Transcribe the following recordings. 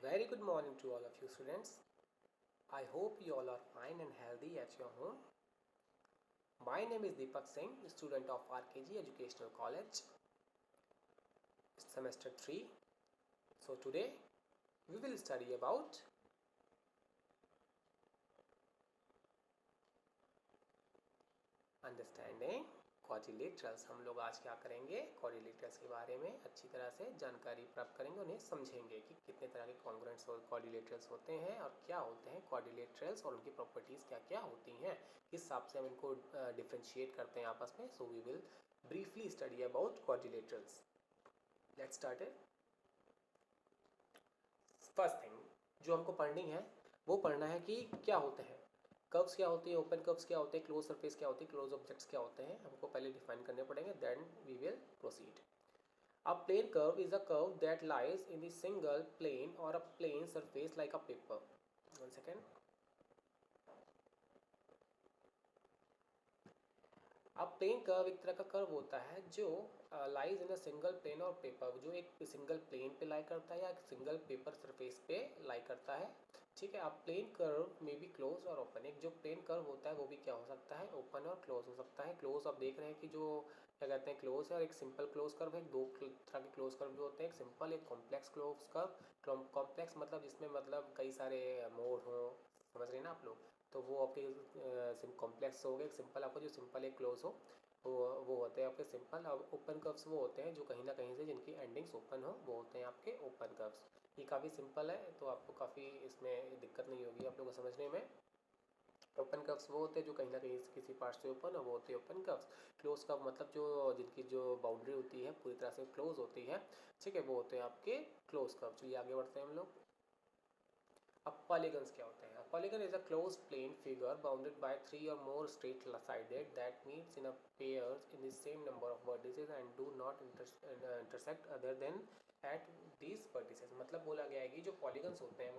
very good morning to all of you students. I hope you all are fine and healthy at your home. My name is Deepak Singh, student of RKG Educational College, semester 3. So today we will study about understanding quadrilaterals. हम लोग आज क्या करेंगे, quadrilaterals के बारे में अच्छी तरह से जानकारी प्राप्त करेंगे, उन्हें समझेंगे कि कितने तरह के कॉन्ग्रुएंट्स और क्वाड्रिलेटरल्स होते हैं और क्या होते हैं क्वाड्रिलेटरल्स और उनकी प्रॉपर्टीज़ क्या क्या होती हैं, किस हिसाब से हम इनको डिफ्रेंशिएट करते हैं आपस में। So we will briefly study about quadrilaterals. Let's start it. First thing जो हमको पढ़नी है वो पढ़ना है कि क्या होते हैं कर्व्स, क्या होती है ओपन कर्व्स, क्या होते हैं क्लोज सरफेस, क्या होती है क्लोज ऑब्जेक्ट्स, क्या होते हैं, हमको पहले डिफाइन करने पड़ेंगे, then we will proceed. A plane curve is a curve that lies in the single plane और a plane surface like a paper. One second. अब प्लेन कर्व एक तरह का कर्व होता है जो lies in a single plane और paper, जो एक सिंगल प्लेन पे लाई करता है या एक सिंगल पेपर सरफेस पे लाई करता है। ठीक है। अब प्लेन कर्व में भी क्लोज और ओपन, एक जो प्लेन कर्व होता है वो भी क्या हो सकता है, ओपन और क्लोज हो सकता है। क्लोज आप देख रहे हैं कि जो क्या कहते हैं क्लोज है, और एक सिंपल क्लोज कर्व है। दो तरह के क्लोज कर्व जो होते हैं, एक सिंपल एक कॉम्प्लेक्स क्लोज कर्व। कॉम्प्लेक्स मतलब जिसमें मतलब कई सारे मोड हो, समझ रहे हैं ना आप लोग, तो वो आपके कॉम्प्लेक्स हो गए। एक सिंपल आपको जो सिंपल एक क्लोज हो वो होते हैं आपके सिंपल। अब ओपन कर्व्स वो होते हैं जो कहीं ना कहीं से जिनकी एंडिंग्स ओपन हो, वो होते हैं आपके ओपन कर्व्स। ये काफ़ी सिंपल है तो आपको काफ़ी इसमें दिक्कत नहीं होगी आप लोगों को समझने में। ओपन कर्व्स वो होते हैं जो कहीं ना कहीं किसी पार्ट से ओपन है, वो होते हैं ओपन कर्व्स। क्लोज कर्व मतलब जो जिनकी जो बाउंड्री होती है पूरी तरह से क्लोज होती है, ठीक है, वो होते हैं आपके क्लोज कर्व। चलिए आगे बढ़ते हैं हम लोग। अब पॉलीगन्स क्या होते हैं? Polygon is a close plane figure bounded by 3 or more straight sided that meets in a pairs in the same number of vertices and do not intersect other than at these vertices। मतलब बोला गया है कि जो polygons होते हैं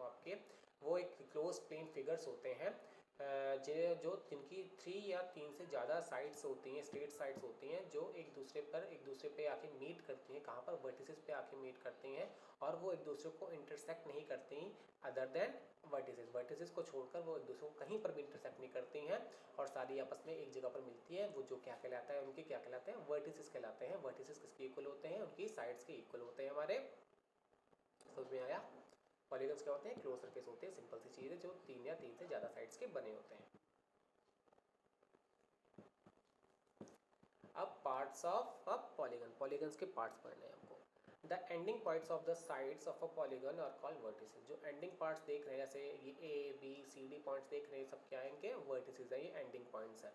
वो एक क्लोज प्लेन फिगर्स होते हैं जो जिनकी 3 या 3 से ज़्यादा साइड्स होती हैं, स्ट्रेट साइड्स होती हैं, जो एक दूसरे पे आके मीट करती हैं। कहाँ पर? वर्टिसेस पे आके मीट करती हैं, और वो एक दूसरे को इंटरसेक्ट नहीं करती अदर देन वर्टिसेस। वर्टिसेस को छोड़कर वो एक दूसरे को कहीं पर भी इंटरसेक्ट नहीं करती हैं, और सारी आपस में एक जगह पर मिलती है। वो जो क्या कहलाता है, उनके क्या कहलाते हैं, वर्टिसेस कहलाते हैं। वर्टिसेस किसके इक्वल होते हैं? उनकी साइड्स के इक्वल होते हैं हमारे। समझ में आया? पॉलीगन्स क्या होते हैं? क्लोज सरफेस होते हैं, सिंपल सी चीज़ है जो 3 या 3 से ज़्यादा साइड्स के बने होते हैं। अब पार्ट्स ऑफ पॉलीगन, पॉलीगन्स के पार्ट्स पढ़ने हैं हमको। The ending points of the sides of a polygon are called vertices. जो एंडिंग पार्ट्स देख रहे हैं, जैसे ये A B C D points देख रहे हैं, सब क्या है इनके? वर्टिसेस है, ये एंडिंग पॉइंट्स है।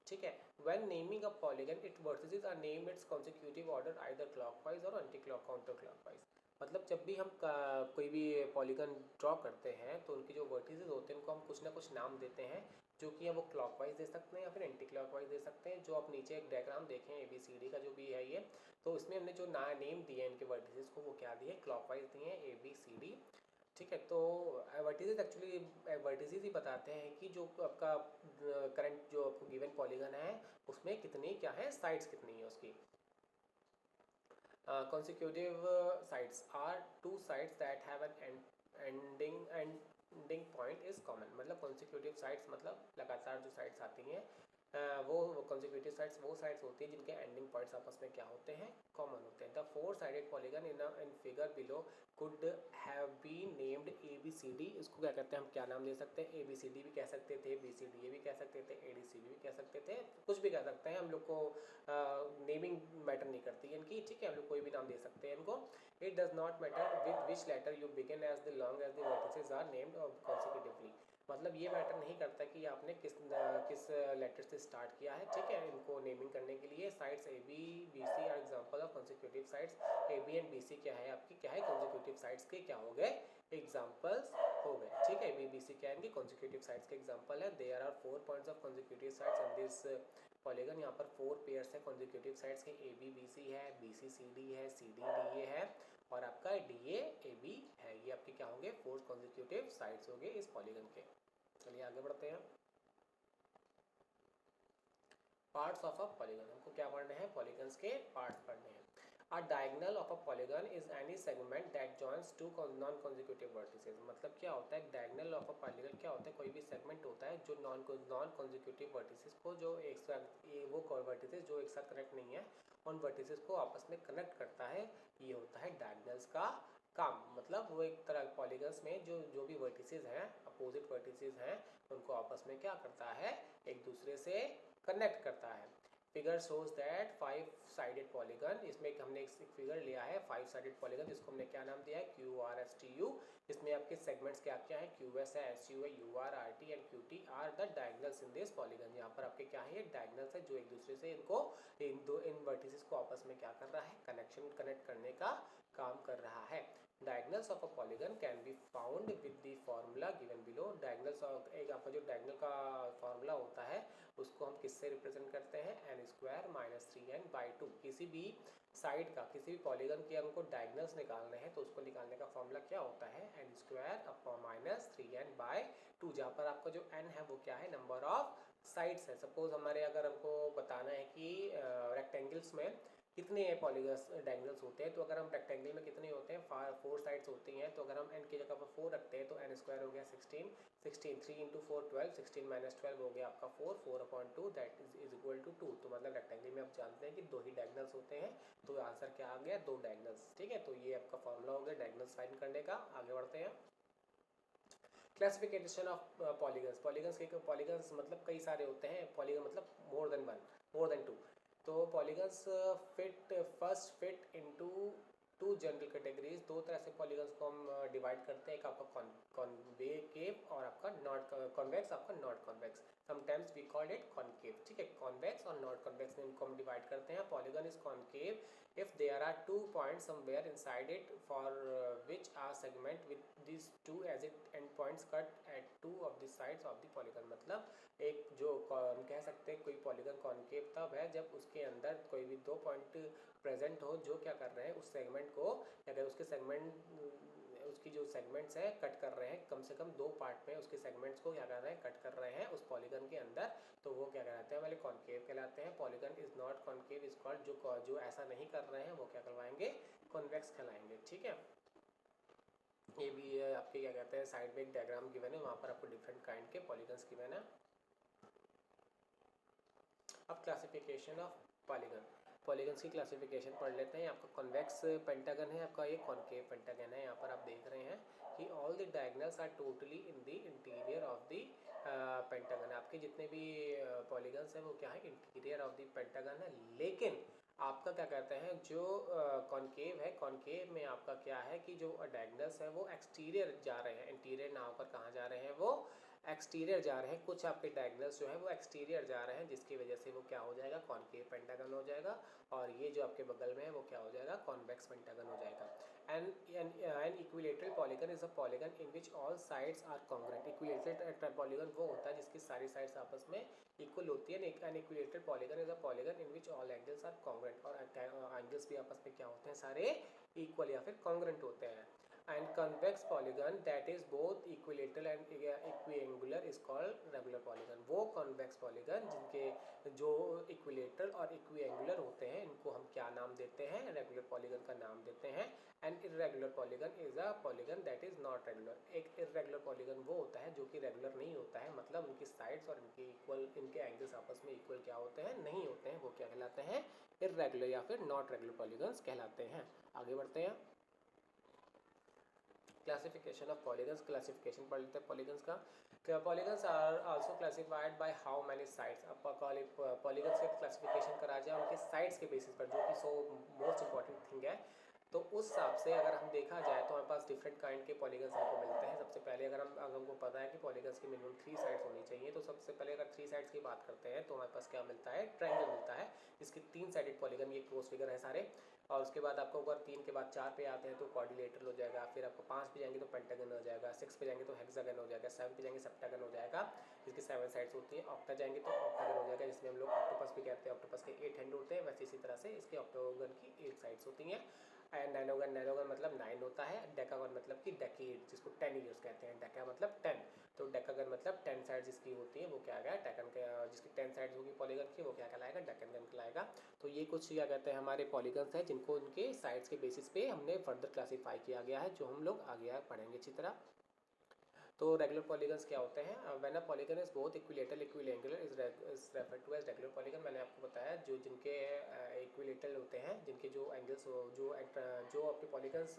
ठीक है। When naming a polygon it vertices are named its consecutive order either clockwise और एंटी काउंटर क्लॉकवाइज। मतलब जब भी हम कोई भी पॉलीगन ड्रॉ करते हैं तो उनके जो वर्टिसेस होते हैं उनको हम कुछ ना कुछ नाम देते हैं, जो कि है वो क्लॉकवाइज दे सकते हैं या फिर एंटी क्लॉकवाइज दे सकते हैं। जो आप नीचे एक डायग्राम देखें ABCD का जो भी है ये, तो इसमें हमने जो नेम दिए हैं इनके वर्टिसेस को, वो क्या दिए? क्लॉकवाइज दिए हैं, ABCD। ठीक है। तो वर्टिसेस एक्चुअली वर्टिसेस ही बताते हैं कि जो आपका करंट जो आपको गिवन पॉलीगन है उसमें कितनी क्या है, साइड्स कितनी है उसकी। consecutive sides are two sides that have an ending point is common। मतलब consecutive sides मतलब लगातार जो sides आती हैं वो consecutive sides वो sides होती हैं जिनके ending points आपस में क्या होते हैं, common होते हैं। The four sided polygon in figure below could have been named ABCD। इसको क्या कहते हैं, हम क्या नाम दे सकते हैं? ABCD भी कह सकते थे, BCD भी कह सकते थे, ADCB भी कह सकते थे, कुछ भी कह सकते हैं। हम लोग को नेमिंग मैटर नहीं करती है इनकी। ठीक है, हम लोग कोई भी नाम दे सकते हैं इनको। It does not matter with which letter you begin as the long as the vertices are named consecutively. मतलब ये मैटर नहीं करता कि आपने किस लेटर से स्टार्ट किया है। ठीक है, इनको नेमिंग करने के लिए sides AB BC are example of consecutive sides. AB and BC क्या है आपकी, क्या है कॉन्सिक्यूटिव साइड्स के क्या हो गए, एग्जांपल्स हो गए। ठीक है, AB BC क्या है इनकी कॉन्सिक्यूटिव साइड्स के एग्जांपल है। There are 4 points of consecutive sides in this polygon. यहाँ पर 4 पेयर्स है कॉन्जिक्यूटिव साइड्स के, AB BC है, BC CD है, CD DA है, और आपका DA AB है। ये आपके क्या होंगे, 4 कॉन्जिक्यूटिव साइड्स होंगे इस पॉलीगन के। चलिए आगे बढ़ते हैं। पार्ट्स ऑफ अ पॉलीगन, हमको क्या पढ़ने हैं? पॉलीगन्स के पार्ट्स पढ़ने हैं। A diagonal of a polygon is any segment that joins two non-consecutive vertices। मतलब क्या होता है diagonal of a polygon, क्या होता है कोई भी segment होता है जो non-consecutive vertices को जो एक साथ वो vertices जो एक साथ कनेक्ट नहीं है उन vertices को आपस में कनेक्ट करता है, ये होता है diagonals का काम। मतलब वो एक तरह polygons में जो भी vertices हैं, opposite vertices हैं, उनको आपस में क्या करता है, एक दूसरे से कनेक्ट करता है। Figure shows that 5 sided polygon, इसमें हमने एक फिगर लिया है 5 साइडेड पॉलीगन, जिसको हमने क्या नाम दिया है, Q R S T U. इसमें आपके सेगमेंट्स क्या क्या है, क्यू एस है, एस यू है, U R, R T and Q T are the diagonals in this polygon. यहाँ पर आपके क्या है, ये डायगनल्स है जो एक दूसरे से इनको इन वर्टिसेस को आपस में क्या कर रहा है, कनेक्ट करने का काम कर रहा है। Diagonals of a polygon can be found with the formula given below. Diagonals एक आपका जो डायगनल का फॉर्मूला होता है उसको हम किससे रिप्रेजेंट करते हैं, एन स्क्वायर माइनस 3n/2। किसी भी साइड का, किसी भी पॉलीगन के हमको डायगनल्स निकालने हैं तो उसको निकालने का फॉर्मूला क्या होता है, N square upon minus 3n/2, जहाँ पर आपका जो n है वो क्या है, नंबर ऑफ साइड्स है। सपोज हमारे अगर हमको बताना है कि रेक्टेंगल्स में कितने पॉलीगन्स डायगनल्स होते हैं, तो अगर हम रेक्टेंगल में कितने होते हैं, 4 साइड्स होती हैं, तो अगर हम n की जगह पर 4 रखते हैं तो n स्क्वायर हो गया 16, 3 इंटू 4 12, 16 माइनस 12 हो गया आपका 4/2 दैट इज इक्वल टू 2। तो मतलब रेक्टेंगल में आप जानते हैं कि 2 ही डायगनल्स होते हैं, तो आंसर क्या आ गया, 2 डायगनल्स। ठीक है, तो ये आपका फॉर्मूला हो गया डायगनल्स फाइंड करने का। आगे बढ़ते हैं। Classification of polygons. पॉलीगन्स मतलब कई सारे होते हैं, पॉलीगन मतलब मोर देन 2। तो polygons fit into 2 general categories. 2 तरह से पॉलीगन्स को हम डिवाइड करते हैं, एक आपका कॉन्वेव और आपका नॉट कॉन्वेक्स, आपका not convex. Sometimes we call it concave. ठीक है, कॉन्वेक्स और नॉट कॉन्वेक्स में इनको हम डिवाइड करते हैं। Polygon is concave if there are 2 points somewhere inside it for which are segment with these 2 as it end points cut at 2 of the sides of the polygon। मतलब एक जो हम कह सकते हैं कोई पॉलीगन कॉन्केव तब है जब उसके अंदर कोई भी 2 पॉइंट प्रेजेंट हो जो क्या कर रहे हैं, उस सेगमेंट को, अगर उसके सेगमेंट उसकी जो सेगमेंट्स हैं कट कर रहे हैं, कम से कम 2 पार्ट में उसके सेगमेंट्स को क्या कर रहे हैं, कट कर रहे हैं उस पॉलीगन के अंदर, तो वो क्या कहलाते हैं, वाले कॉन्केव कहलाते हैं। Polygon is not concave is called, जो ऐसा नहीं कर रहे हैं वो क्या करवाएंगे, कॉन्वेक्स कहलाएंगे। ठीक है, ये भी आपके क्या कहते हैं, साइड में एक डायग्राम गिवन है, वहाँ पर आपको डिफरेंट काइंड के पॉलीगन्स गिवन है। अब क्लासिफिकेशन ऑफ पॉलीगन, पॉलीगन्स की क्लासिफिकेशन पढ़ लेते हैं। आपका कॉन्वेक्स पेंटागन है, आपका ये कॉन्केव पेंटागन है। यहाँ पर आप देख रहे हैं कि all the diagonals are totally in the interior of the pentagon. आपके जितने भी पॉलीगन्स हैं वो क्या है, इंटीरियर ऑफ द पेंटागन है। लेकिन आपका क्या कहते हैं, जो कॉन्केव है, कॉन्केव में आपका क्या है कि जो डायगनल्स है वो एक्सटीरियर जा रहे हैं, इंटीरियर ना होकर कहाँ जा रहे हैं, वो एक्सटीरियर जा रहे हैं। कुछ आपके डायगनल्स जो है वो एक्सटीरियर जा रहे हैं, जिसकी वजह से वो क्या हो जाएगा, कॉन्केव पेंटागन हो जाएगा। और ये जो आपके बगल में है वो क्या हो जाएगा, कॉन्वेक्स पेंटागन हो जाएगा। An equilateral polygon is a polygon in which all sides are congruent. Equilateral polygon वो होता है जिसकी सारी साइड्स आपस में इक्वल होती है। An equilateral polygon is a polygon in which all angles are congruent, और एंगल्स भी आपस में क्या होते हैं, सारे इक्वल या फिर कॉन्ग्रुएंट होते हैं। And convex polygon that is both equilateral and equiangular is called regular polygon. वो कन्वेक्स पॉलीगन जिनके जो इक्विलेटरल और इक्विएंगुलर होते हैं, इनको हम क्या नाम देते हैं, रेगुलर पॉलीगन का नाम देते हैं। And irregular polygon is a polygon that is not regular. एक इर्रेगुलर पॉलीगन वो होता है जो कि रेगुलर नहीं होता है, मतलब उनकी साइड्स और इनके एंगल्स आपस में इक्वल क्या होते हैं, नहीं होते हैं, वो क्या कहलाते हैं, इर्रेगुलर या फिर नॉट रेगुलर पॉलीगन्स कहलाते हैं। आगे बढ़ते हैं। क्लासिफिकेशन ऑफ पॉलीगन्स, क्लासिफिकेशन पढ़ लेते हैं पॉलीगन्स का। Polygons are also classified by how many sides. अब पॉलीगन्स का क्लासिफिकेशन करा जाए उनके साइड्स के बेसिस पर, जो कि मोस्ट इंपॉर्टेंट थिंग है। तो उस हिसाब से अगर हम देखा जाए तो हमारे पास डिफरेंट काइंड के पॉलीगन्स हमको मिलते हैं। सबसे पहले अगर हमको पता है कि पॉलीगन्स की मिनिमम 3 साइड्स होनी चाहिए, तो सबसे पहले अगर 3 साइड्स की बात करते हैं तो हमारे पास क्या मिलता है, ट्रायंगल मिलता है, जिसके 3 साइडेड पॉलीगन, ये क्लोज फिगर है सारे। और उसके बाद आपको अगर 3 के बाद 4 पे आते हैं तो क्वाड्रिलेटरल हो जाएगा, फिर आपको 5 पे जाएंगे तो पेंटागन हो जाएगा, 6 पे जाएंगे तो हेक्सागन हो जाएगा, 7 पे जाएंगे सेप्टागन हो जाएगा, जिसकी 7 साइड्स होती हैं। ऑक्टा जाएंगे तो ऑक्टागन हो जाएगा, जिसमें हम लोग ऑक्टोपस भी कहते हैं, ऑक्टोपस के 8 हैंड होते हैं, वैसे इसी तरह से इसके ऑक्टागन की 8 साइड्स होती हैं। एंड नाइनोगन मतलब 9 होता है। डेकागन मतलब कि डेकेड, जिसको 10 ईयर्स कहते हैं, डेका मतलब 10। तो डेकागन मतलब 10 साइड जिसकी होती है वो क्या आएगा, डेकन के जिसकी 10 साइड होगी पॉलीगन की वो क्या कहलाएगा, डेकागन कहलाएगा। तो ये कुछ क्या कहते हैं हमारे पॉलीगन्स हैं जिनको उनके साइड्स के बेसिस पे हमने फर्दर क्लासीफाई किया गया है, जो हम लोग आगे पढ़ेंगे अच्छी तरह। तो रेगुलर पॉलीगन्स क्या होते हैं, when a polygon is both equilateral equiangular is referred to as regular polygon. मैंने आपको बताया जो जिनके इक्विलेटरल होते हैं, जिनके जो एंगल्स जो अपने पॉलीगन्स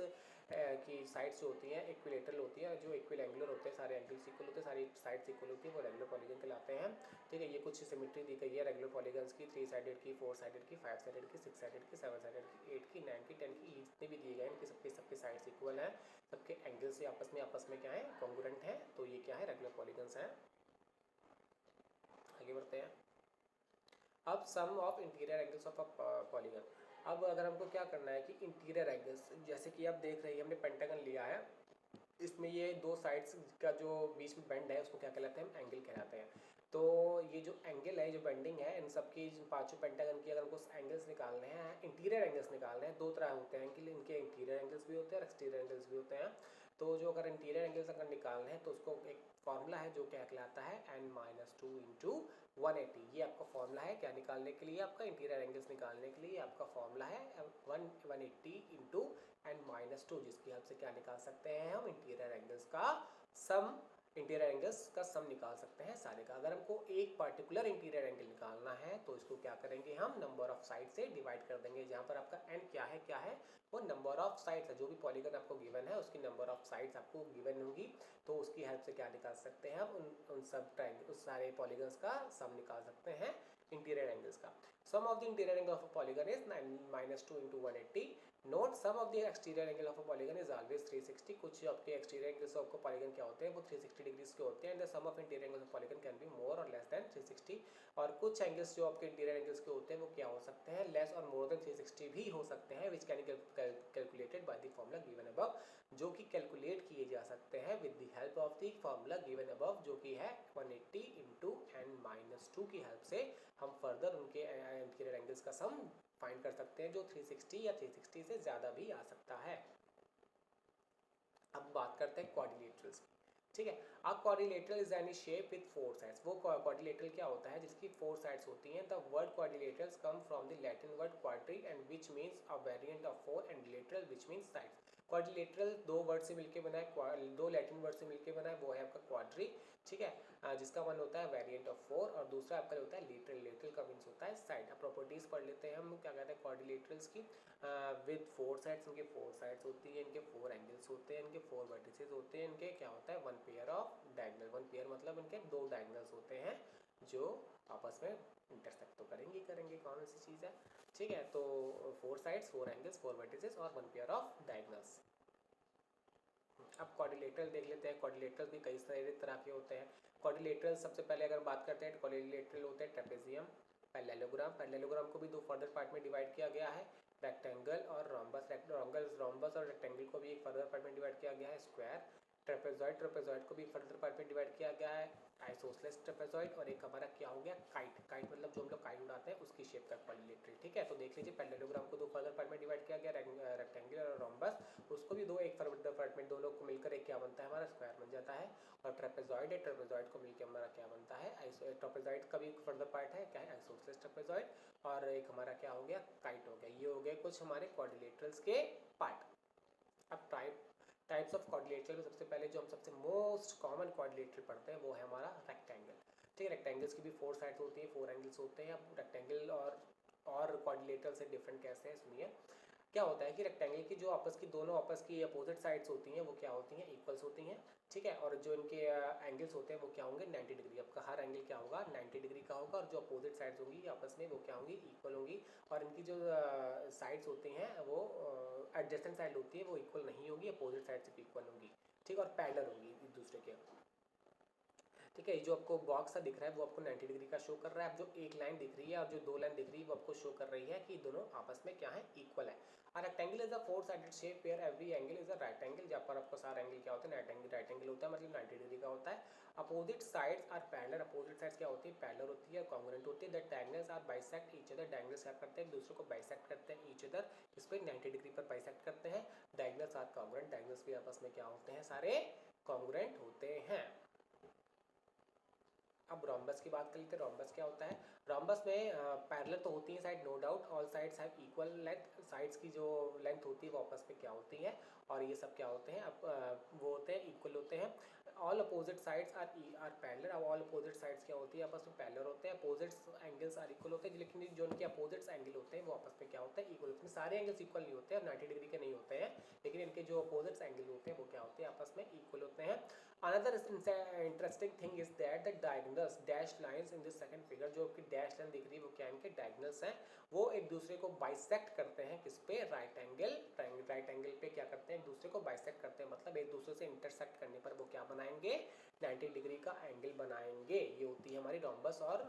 की साइड्स जो होती हैं इक्विलेटरल होती हैं, जो इक्विलैंगुलर होते हैं, सारे एंगल्स इक्वल होते हैं, सारी साइड्स इक्वल होती हैं, वो रेगुलर पॉलीगन कहलाते हैं। ठीक है, ये कुछ सिमेट्री दी गई है रेगुलर पॉलीगन्स की, 3 साइडेड की, 4 साइडेड की, 5 साइडेड की, 6 साइडेड की, 7 साइडेड की, 8 की, 9 की, 10 की, जितने भी दिए गए हैं इनके सबके साइड्स इक्वल हैं, सबके एंगल से आपस में क्या है, कॉन्ग्रुएंट है। तो ये क्या है, रेगुलर पॉलीगन्स हैं। आगे बढ़ते हैं। अब sum of interior angles of a polygon. अब अगर हमको क्या करना है कि इंटीरियर एंगल्स, जैसे कि आप देख रहे हैं हमने पेंटागन लिया है, इसमें ये दो साइड्स का जो बीच में बेंड है उसको क्या कहलाते हैं, हम एंगल कहलाते हैं। तो ये जो एंगल है, जो बेंडिंग है, इन सबकी पांचों पेंटागन की अगर हमको एंगल्स निकालने हैं, इंटीरियर एंगल्स निकालने हैं, दो तरह होते हैं एंगल, इनके इंटीरियर एंगल्स भी होते हैं और एक्सटीरियर एंगल्स भी होते हैं। तो जो अगर इंटीरियर एंगल्स अगर निकालने हैं तो उसको एक फॉर्मूला है जो क्या कहलाता है n-2 इंटू 180। ये आपका फॉर्मूला है क्या निकालने के लिए, आपका इंटीरियर एंगल्स निकालने के लिए आपका फॉर्मूला है 180 इंटू n-2, जिसकी हेल्प से क्या निकाल सकते हैं हम, इंटीरियर एंगल्स का सम, इंटीरियर एंगल्स का सम निकाल सकते हैं सारे का। अगर हमको एक पर्टिकुलर इंटीरियर एंगल निकालना है तो इसको क्या करेंगे, हम नंबर ऑफ साइड से डिवाइड कर देंगे, जहाँ पर आपका n क्या है वो नंबर ऑफ साइड्स है, जो भी पॉलीगन आपको गिवन है उसकी नंबर ऑफ साइड्स आपको गिवन होगी, तो उसकी हेल्प से क्या निकाल सकते हैं हम, उन सब ट्रायंगल, उस सारे पॉलीगन्स का सम निकाल सकते हैं इंटीरियर एंगल्स का। Sum of the interior angle of a polygon is -2 into 180। Note sum of the exterior angle of a polygon is always 360। कुछ आपके एक्सटीरियर एंगल्स ऑफ पॉलीगन क्या होते हैं, वो 360 डिग्रीज के होते हैं, and the sum of interior angles of polygon can be more और लेस देन 360। और कुछ एंगल्स जो आपके इंटीरियर एंगल्स के होते हैं वो क्या हो सकते हैं, लेस और मोर देन 360 भी हो सकते हैं, which can be calculated by the formula given above, जो कि कैलकुलेट किए जा सकते हैं with the help of the formula given above, जो कि है 180 इंटू n-2 की हेल्प से हम फर्दर उनके इंटीरियर एंगल्स का सम फाइंड कर सकते हैं, जो 360 या 360 से ज़्यादा भी आ सकता है। अब बात करते हैं क्वाड्रिलेटरल्स की। ठीक है, अब quadrilateral is any shape with 4 sides. वो क्वाड्रिलेटरल क्या होता है जिसकी 4 साइड्स होती हैं। The word quadrilaterals come from the Latin word quadri and which means a variant of 4 and lateral which means sides. Quadrilateral दो वर्ड से मिलकर बना है, दो लैटिन वर्ड से मिलकर बना है, वो है आपका क्वाड्री। ठीक है, जिसका वन होता है वेरिएंट ऑफ 4 और दूसरा आपका होता है लेटरल। लेटरल का मीन्स होता है साइड। अब प्रॉपर्टीज पढ़ लेते हैं हम क्या कहते हैं क्वाड्रिलेटरल्स की। विद 4 साइड्स, इनके 4 साइड्स होती है, इनके 4 एंगल्स होते हैं, इनके 4 वर्टिसेस होते हैं, इनके क्या होता है 1 पेयर ऑफ डायगोनल। 1 पेयर मतलब इनके 2 डायगोनल्स होते हैं जो आपस में इंटरसेक्ट तो करेंगे कौन सी चीज़ है। ठीक है, तो 4 साइड्स, 4 एंगल्स, 4 वर्टिसेस और 1 पेयर ऑफ डायगोनल्स। अब क्वाड्रिलेटरल देख लेते हैं। क्वाड्रिलेटरल भी कई सारे तरह के होते हैं। क्वाड्रिलेटरल सबसे पहले अगर बात करते हैं, क्वाड्रिलेटरल होते हैं ट्रेपेजियम, पैरेललोग्राम। पैरेललोग्राम को भी दो फर्दर पार्ट में डिवाइड किया गया है, रेक्टेंगल और रोम्बस। रोम्बस और रेक्टेंगल को भी एक फर्दर पार्ट में डिवाइड किया गया है, स्क्वायर। ट्रेपेजॉइड को भी फर्दर पार्ट में डिवाइड किया गया है, आइसोसेलेस ट्रेपेजॉइड। और एक हमारा क्या हो गया, काइट मतलब जो हम लोग काइट उड़ाते हैं उसकी शेप का क्वाड्रिलेटरल। ठीक है, तो देख लीजिए पैरेललोग्राम को दो फर्दर पार्ट में डिवाइड किया गया, रेक्टेंगल और रोम्बस, उसको भी दो एक फर्दर पार्ट में, दोनों को मिलकर एक क्या बनता है हमारा, स्क्वायर बन जाता है। और ट्रेपेजॉइड है, ट्रेपेजॉइड को मिलकर हमारा क्या बनता है, ट्रेपेजॉइड का भी फर्दर पार्ट है क्या है, आइसोसेलेस ट्रेपेजॉइड। और एक हमारा क्या हो गया, काइट हो गया। ये हो गए कुछ हमारे क्वाड्रिलेटरल्स के पार्ट। अब टाइप्स ऑफ क्वाड्रिलेटरल में सबसे पहले जो हम सबसे मोस्ट कॉमन क्वाड्रिलेटरल पढ़ते हैं वो है हमारा रेक्टेंगल। ठीक है, रेक्टेंगल्स की भी 4 साइड्स होती हैं, 4 एंगल्स होते हैं। अब रेक्टेंगल और क्वाड्रिलेटरल से डिफरेंट कैसे हैं सुनिए। क्या होता है कि रेक्टेंगल की जो दोनों आपस की अपोजिट साइड्स होती हैं वो क्या होती हैं, इक्वल्स होती हैं। ठीक है, और जो इनके एंगल्स होते हैं वो क्या होंगे, 90 डिग्री। आपका हर एंगल क्या होगा, 90 डिग्री का होगा, और जो अपोजिट साइड्स होंगी आपस में वो क्या होंगी, इक्वल होंगी। और इनकी जो साइड्स होती हैं वो एडजेसेंट साइड होती है वो इक्वल नहीं होगी, अपोजिट साइड से इक्वल होंगी। ठीक है, और पैरेलल होंगी एक दूसरे के। ठीक है, ये जो आपको बॉक्स सा दिख रहा है वो आपको 90 डिग्री का शो कर रहा है। अब जो एक लाइन दिख रही है और जो 2 लाइन दिख रही है वो आपको शो कर रही है कि दोनों आपस में क्या है, इक्वल है। और rectangle is a 4 sided shape where every angle is a right angle, जहाँ पर आपको सारा एंगल क्या होता है, राइट एंगल होता है, मतलब 90 डिग्री का होता है। Opposite sides are parallel, opposite sides क्या होती है, पैरेलल होती है, कॉन्ग्रुएंट होती है। The diagonals are bisect each other, diagonals क्या करते हैं, एक दूसरे को बाइसेक्ट करते हैं, ईच अदर इस पर 90 डिग्री पर बाइसेक्ट करते हैं। डायगोनल्स आर कॉन्ग्रुएंट, डायगोनल्स भी आपस में क्या होते हैं, सारे कॉन्ग्रुएंट होते हैं। अब रोम्बस की बात कर लेते हैं। रोम्बस क्या होता है? रोम्बस में पैरेलल तो होती है side, no doubt, all sides have equal length. Sides की जो लेंथ होती है वो आपस में क्या होती है, और ये सब क्या होते हैं, अब वो होते हैं इक्वल होते हैं। All opposite sides are parallel. अब ऑल अपोजिट साइड्स क्या होती है, आपस में पैरेलल होते हैं। अपोजिट एंगल्स आर इक्वल होते हैं, लेकिन जो उनके अपोजिट एंगल होते हैं वो आपस में क्या होता है, इक्वल होते हैं। सारे एंगल्स इक्वल नहीं होते हैं, 90 डिग्री के नहीं होते हैं, लेकिन इनके जो अपोजिट एंगल होते हैं वो क्या होते हैं, आपस में इक्वल होते हैं। Another interesting thing is that the diagonals dash lines in this second figure, जो आपकी डैश लाइन दिख रही है वो क्या इनके डायगोनल्स हैं, वो एक दूसरे को बाइसेक्ट करते हैं। किस पे? राइट एंगल पे क्या करते हैं, एक दूसरे को बाइसेक्ट करते हैं, मतलब एक दूसरे से इंटरसेक्ट करने पर वो क्या बनाएंगे, 90 डिग्री का एंगल बनाएंगे। ये होती है हमारी रोम्बस और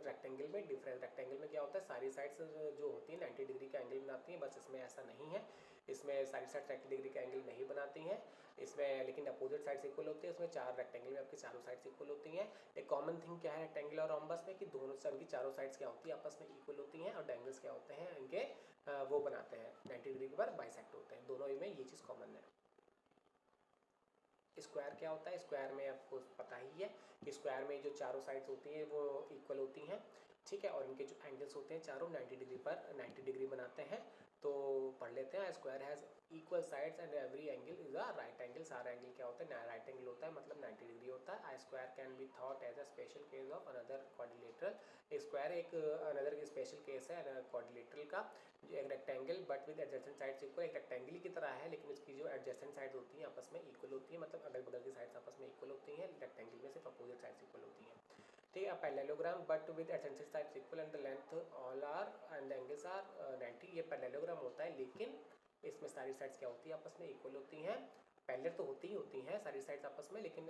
रेक्टेंगल में डिफरेंस। रेक्टेंगल में क्या होता है, सारी साइड्स जो होती है 90 डिग्री का एंगल बनाती हैं, बस इसमें ऐसा नहीं है, इसमें सारी साइड 90 डिग्री का एंगल नहीं बनाती हैं इसमें, लेकिन अपोजिट साइड्स इक्वल होती है। उसमें चार रेक्टेंगल में आपकी चारों साइड्स इक्वल होती हैं। एक कॉमन थिंग क्या है रेक्टेंगल और रोम्बस में, कि दोनों से उनकी चारों साइड्स क्या होती है, आपस में इक्वल होती हैं, और डायगोनल्स क्या होते हैं इनके वो बनाते हैं 90 डिग्री पर बाइसेक्ट होते हैं। दोनों में ये चीज़ कॉमन है। स्क्वायर क्या होता है? स्क्वायर में आपको पता ही है कि स्क्वायर में जो चारों साइड्स होती हैं वो इक्वल होती हैं, ठीक है, और इनके जो एंगल्स होते हैं चारों 90 डिग्री पर 90 डिग्री बनाते हैं। तो पढ़ लेते हैं। Square has equal sides and every angle is a right angle. सारा एंगल क्या होता है, राइट एंगल होता है, मतलब 90 डिग्री होता है। Square can be thought as a special case of another quadrilateral. Square एक अनदर स्पेशल केस है क्वाड्रिलेटरल का, जो एक rectangle but with adjacent sides equal. एक रेक्टेंगल की तरह है, लेकिन इसकी जो एडजेसेंट साइड होती हैं आपस में इक्वल होती हैं, मतलब अगल बगल की साइड्स आपस में इक्वल होती हैं। रेक्टेंगल में सिर्फ अपोजिट साइड्स इक्वल होती हैं, ठीक है। Parallelogram but with adjacent sides equal and the length all are and the angles are 90। ये पैरेललोग्राम होता है, लेकिन इसमें सारी साइड्स क्या होती है, आपस में इक्वल होती हैं। पैरेलल तो होती ही होती हैं सारी साइड्स आपस में, लेकिन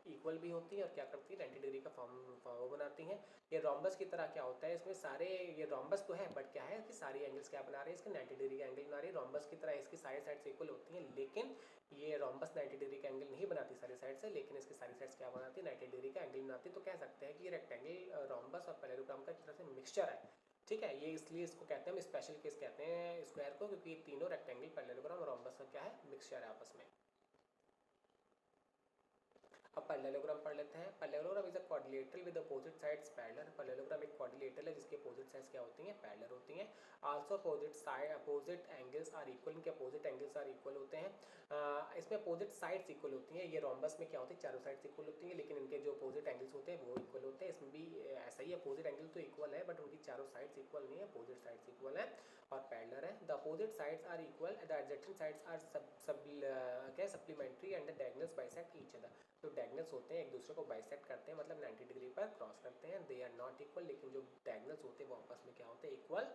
इक्वल भी होती हैं और क्या करती है 90 डिग्री का फॉर्म बनाती हैं। ये रोम्बस की तरह क्या होता है, इसमें सारे, ये रोम्बस तो है बट क्या है कि सारी एंगल्स क्या बना रहे हैं, इसके 90 डिग्री का एंगल बना रही है। रोम्बस की तरह इसकी सारी साइड्स इक्वल होती हैं, लेकिन ये रोम्बस 90 डिग्री का एंगल नहीं बनाती सारी साइड से, लेकिन इसकी सारी साइड्स क्या बनाती है, 90 डिग्री का एंगल बनाती है। तो कह सकते हैं कि ये रेक्टेंगल, रोम्बस और पैरेललोग्राम का एक तरह से मिक्सचर है, ठीक है। ये इसलिए इसको कहते हैं, हम स्पेशल केस कहते हैं स्क्वायर को, क्योंकि ये तीनों रेक्टेंगल, पैरेललोग्राम और रोम्बस का क्या है, मिक्सचर है आपस में। अब पैरेललोग्राम पढ़ लेते हैं। Parallelogram is a quadrilateral with opposite sides parallel. Parallelogram एक क्वाड्रिलेटरल है जिसके अपोजिट साइड्स क्या होती हैं, पैरेलल होती हैं। Also opposite angles are equal. इनके अपोजिट एंगल्स आर इक्वल होते हैं। इसमें अपोजिट साइड्स इक्वल होती हैं। ये रोम्बस में क्या होती है, चारों साइड्स इक्वल होती हैं, लेकिन इनके जो अपोजिट एंगल्स होते हैं वो इक्वल होते हैं। इसमें भी ऐसा ही, अपोजिट एंगल तो इक्वल है बट उनकी चारों साइड्स इक्वल नहीं है, अपोजिट साइड्स इक्वल है और पैरेलल है। The opposite sides are equal, the adjacent sides are क्या supplementary and the diagonals bisect each other. जो डायगोनल्स होते हैं एक दूसरे को बाइसेक्ट करते हैं, मतलब 90 डिग्री पर क्रॉस करते हैं। दे आर नॉट इक्वल, लेकिन जो डायगोनल्स होते हैं वो आपस में क्या होते हैं, इक्वल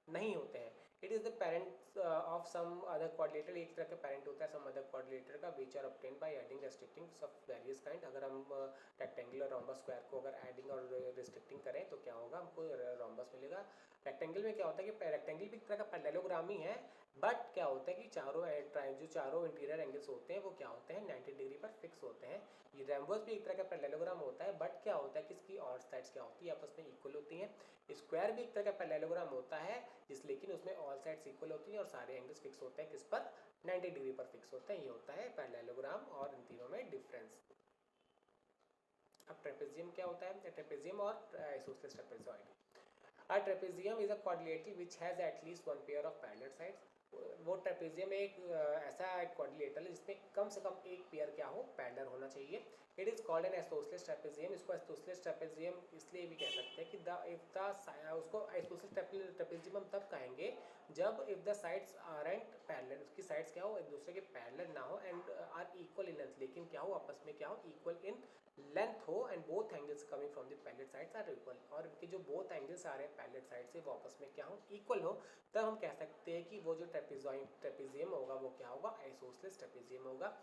नहीं होते हैं। It is the parent of some other quadrilateral. एक तरह का पेरेंट होता है सम अदर क्वाड्रिलेटरल का, which are obtained by adding restricting of various kind. अगर हम रेक्टेंगल और रोम्बस स्क्वायर को अगर एडिंग और रिस्ट्रिक्टिंग करें तो क्या होगा, हमको रोम्बस मिलेगा। रेक्टेंगल में क्या होता है कि रेक्टेंगल भी एक तरह का पैरेललोग्राम ही है, बट क्या होता है कि जो चारों इंटीरियर एंगल्स होते हैं वो क्या होते हैं, 90 डिग्री पर फिक्स होते हैं। ये रेम्बस भी एक तरह का पैरेललोग्राम होता है, बट क्या होता है कि इसकी और साइड्स क्या होती है, आपस में इक्वल होती हैं। स्क्वायर भी एक तरह का पैरेललोग्राम होता है, लेकिन उसमें ऑल साइड्स इक्वल होती हैं और सारे एंगल्स फिक्स होते हैं किस पर, 90 डिग्री पर फिक्स होते हैं। ये होता है पैरेललोग्राम और इन तीनों में डिफरेंस। अब ट्रेपेजियम क्या होता है, ट्रेपेजियम और isosceles trapezoid. A trapezium is a quadrilateral which has at least one pair of parallel sides. वो ट्रेपेजियम एक ऐसा क्वाड्रिलेटरल है जिसमें कम से कम एक पेयर क्या हो, पैरेलल होना चाहिए। It is called an isosceles trapezium. इसको आइसोसेलेस ट्रेपेजियम इसलिए भी कह सकते हैं कि उसको आइसोसेलेस ट्रेपेजियम हम तब कहेंगे जब if the sides aren't parallel, उसकी साइड्स क्या हो, एक दूसरे के पैरेलल ना हो, and are equal in length, लेकिन क्या हो आपस में क्या हो, इक्वल इन लेंथ हो, and both angles coming from the parallel sides are equal. और इनके जो बोथ एंगल्स आ रहे हैं पैरेलल साइड से वो आपस में क्या हो, इक्वल हो, तब हम कह सकते हैं कि वो जो ट्रेपेजियम होगा वो क्या होगा, आइसोसेलेस ट्रेपेजियम होगा।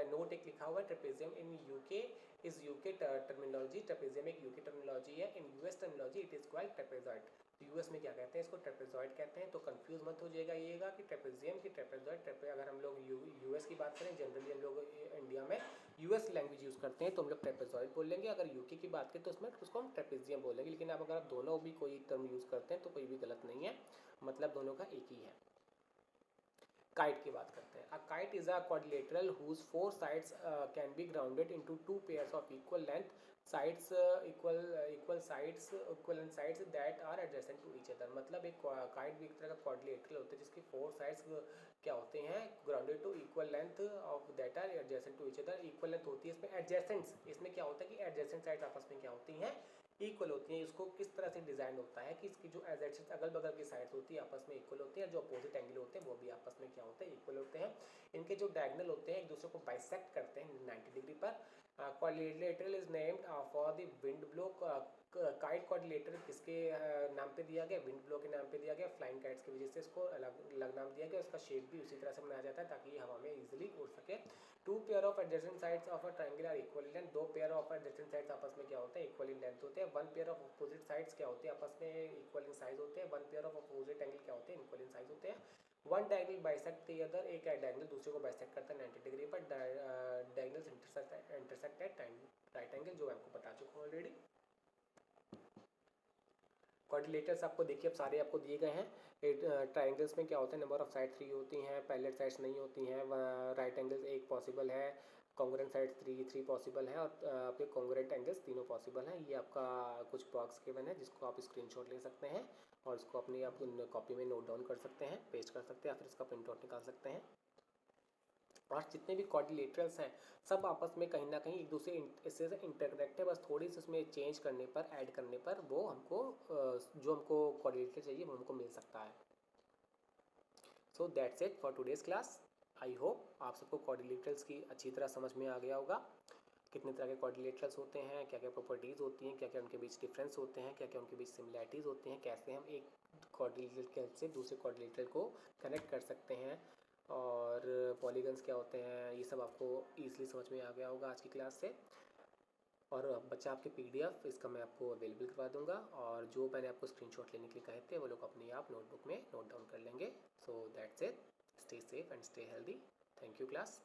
नोट एक लिखा हुआ है, trapezium in UK is UK terminology. Trapezium एक यूके टर्मिनोलॉजी है। In US terminology it is called trapezoid. US में क्या कहते हैं, इसको ट्रेपेजॉइड कहते हैं। तो कंफ्यूज मत हो जाएगा येगा कि ट्रेपेजियम की ट्रेपेजॉइड। अगर हम लोग यूएस की बात करें, जनरली हम लोग इंडिया में यूएस लैंग्वेज यूज़ करते हैं तो हम लोग ट्रेपेजॉइड बोलेंगे। अगर यूके की बात करें तो उसमें उसको हम ट्रेपेजियम बोलेंगे। लेकिन अब अगर आप दोनों भी कोई टर्म यूज़ करते हैं तो कोई भी गलत नहीं है, मतलब दोनों का एक ही है। काइट की बात करते हैं। A kite is a quadrilateral whose 4 sides can be grounded into 2 pairs of equal length sides equal sides equivalent sides that are adjacent to each other, मतलब एक काइट भी एक तरह का क्वाड्रिलेटरल होता है जिसके 4 साइड्स क्या होते हैं, grounded to equal length of that are adjacent to each other. Equal length होती है इसमें एडजेसेंट्स, इसमें क्या होता है कि एडजेसेंट साइड्स आपस में क्या होती हैं, इक्वल होती हैं। इसको किस तरह से डिजाइन होता है कि इसकी जो एडजेसेंट अगल बगल की साइड्स होती है आपस में इक्वल होती है, जो अपोजिट एंगल होते हैं वो भी आपस में क्या होते हैं, इक्वल होते हैं। इनके जो डायगोनल होते हैं एक दूसरे को बाइसेक्ट करते हैं 90 डिग्री पर। Quadrilateral is named for the wind blow. Kite quadrilateral किसके नाम पे दिया गया, विंड ब्लो के नाम पे दिया गया, फ्लाइंग काइट्स की वजह से इसको अलग नाम दिया गया। उसका शेप भी उसी तरह से बनाया जाता है ताकि ये हवा में इजीली उड़ सके। Two pair of adjacent sides of a triangle are equal in length, दो पेयर ऑफ एडजेसेंट साइड्स आपस में क्या होते हैं, इक्वल इन लेंथ होते हैं। One pair of opposite sides क्या होते हैं, आपस में इक्वल इन साइज होते हैं। One pair of opposite angle क्या होते हैं, इक्वल इन साइज होते हैं। One diagonal bisect the other, एक डायगोनल दूसरे को बाइसेक्ट करता है 90 डिग्री पर। Diagonals intersect at right angle, जो आपको बता चुका हूँ ऑलरेडी। क्वाड्रिलेटर्स आपको देखिए अब सारे आपको दिए गए हैं। ट्राइंगल्स में क्या होता है, नंबर ऑफ साइड 3 होती हैं, पैरेलल साइड्स नहीं होती हैं। राइट एंगल्स एक पॉसिबल है, कॉन्ग्रुएंट साइड 3 पॉसिबल हैं, और आपके कॉन्ग्रुएंट एंगल्स तीनों पॉसिबल हैं। ये आपका कुछ बॉक्स गिवन है जिसको आप स्क्रीनशॉट ले सकते हैं और इसको अपनी आप कॉपी में नोट डाउन कर सकते हैं, पेस्ट कर सकते हैं, या फिर इसका प्रिंट आउट निकाल सकते हैं। और जितने भी क्वाड्रिलेटरल्स हैं सब आपस में कहीं ना कहीं एक दूसरे इससे इंटरकनेक्ट है, बस थोड़ी सी उसमें चेंज करने पर, ऐड करने पर वो हमको जो हमको क्वाड्रिलेटर चाहिए वो हमको मिल सकता है। So that's it for today's class. I hope आप सबको क्वाड्रिलेटरल्स की अच्छी तरह समझ में आ गया होगा, कितने तरह के क्वाड्रिलेटरल्स होते हैं, क्या क्या प्रॉपर्टीज़ होती हैं, क्या क्या उनके बीच डिफरेंस होते हैं, क्या क्या उनके बीच सिमिलैरिटीज़ होती हैं, कैसे हम एक क्वाड्रिलेटर से दूसरे क्वाड्रिलेटर को कनेक्ट कर सकते हैं, और पॉलीगन्स क्या होते हैं, ये सब आपको ईजिली समझ में आ गया होगा आज की क्लास से। और बच्चा आपके PDF इसका मैं आपको अवेलेबल करवा दूंगा, और जो मैंने आपको स्क्रीनशॉट लेने के लिए कहे थे वो लोग अपने आप नोटबुक में नोट डाउन कर लेंगे। So that's it, stay safe and stay healthy. Thank you class.